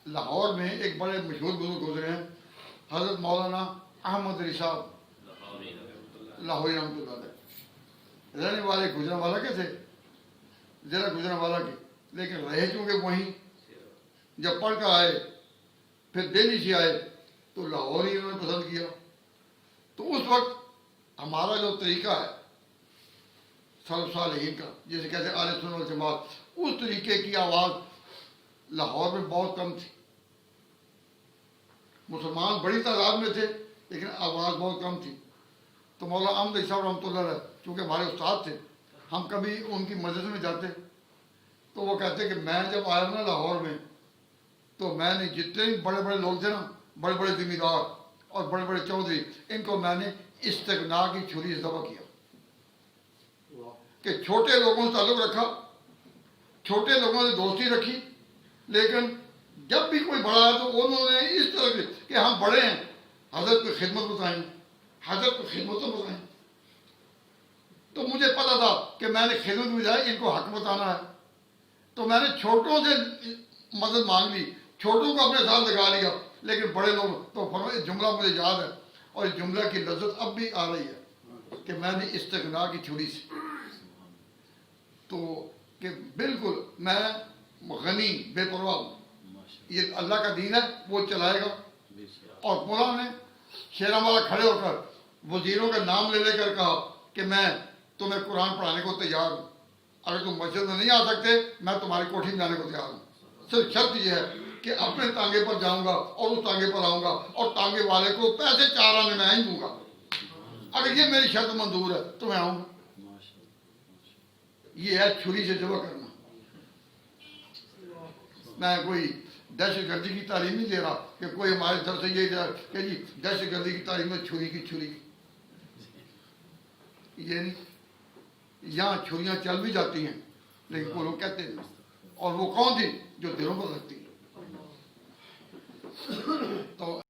لاہور میں ایک بڑے مشہور بزرگ گزرے ہیں، حضرت مولانا احمد رشاد لاہوری رحمۃ اللہ علیہ، رہنے والے گجرانوالہ کے تھے، ضلع گجرانوالہ کے، لیکن رہے چونکہ وہیں، جب پڑھ کر آئے پھر دہلی سے آئے تو لاہور ہی انہوں نے پسند کیا۔ تو اس وقت ہمارا جو طریقہ ہے سلف صالحین کا، جسے کہتے ہیں اہل سنت والجماعت، اس طریقے کی آواز لاہور میں بہت کم تھی۔ مسلمان بڑی تعداد میں تھے لیکن آواز بہت کم تھی۔ تو مولانا احمد صاحب رحمۃ اللہ علیہ چونکہ ہمارے استاد تھے، ہم کبھی ان کی مجلس میں جاتے تو وہ کہتے کہ میں جب آیا ہوں نا لاہور میں، تو میں نے جتنے بھی بڑے بڑے لوگ تھے نا، بڑے بڑے ذمہ دار اور بڑے بڑے چودھری، ان کو میں نے استغنا کی چھری سے ذبح کیا، کہ چھوٹے لوگوں سے تعلق رکھا، چھوٹے لوگوں سے دوستی رکھی، لیکن جب بھی کوئی بڑا ہے تو انہوں نے اس طرح کہ ہم بڑے ہیں، حضرت کو خدمت بتائیں، حضرت کو خدمت تو بتائیں۔ تو مجھے پتا تھا کہ میں نے خدمت بجائے ان کو حق بتانا ہے، تو میں نے چھوٹوں سے مدد مانگ لی، چھوٹوں کو اپنے ساتھ لگا لیا، لیکن بڑے لوگ تو فرمایا، جملہ مجھے یاد ہے اور اس جملہ کی لذت اب بھی آ رہی ہے کہ میں نے استغنا کی چھری سے، تو کہ بالکل میں غنی بے پرواہ ہوں، یہ اللہ کا دین ہے، وہ چلائے گا۔ اور مولانا نے شیران والا کھڑے ہو کر وزیروں کا نام لے لے کر کہا کہ میں تمہیں قرآن پڑھانے کو تیار ہوں، اگر تم مسجد میں نہیں آ سکتے میں تمہاری کوٹھی میں جانے کو تیار ہوں، صرف شرط یہ ہے کہ اپنے تانگے پر جاؤں گا اور اس تانگے پر آؤں گا اور تانگے والے کو پیسے 4 آنے میں ہی دوں گا، اگر یہ میری شرط منظور ہے تو میں آؤں گا۔ یہ ہے چھری سے ذبح کرنا۔ میں کوئی دہشت گردی کی تعلیم نہیں دے رہا کہ کوئی ہمارے طرف سے یہ کہ جی دہشت گردی کی تعلیم میں چھری کی، یہ نہیں، یہاں چھریاں چل بھی جاتی ہیں لیکن کوئی لوگ کہتے نہیں، اور وہ کون تھی جو دلوں پر رکھتی۔ تو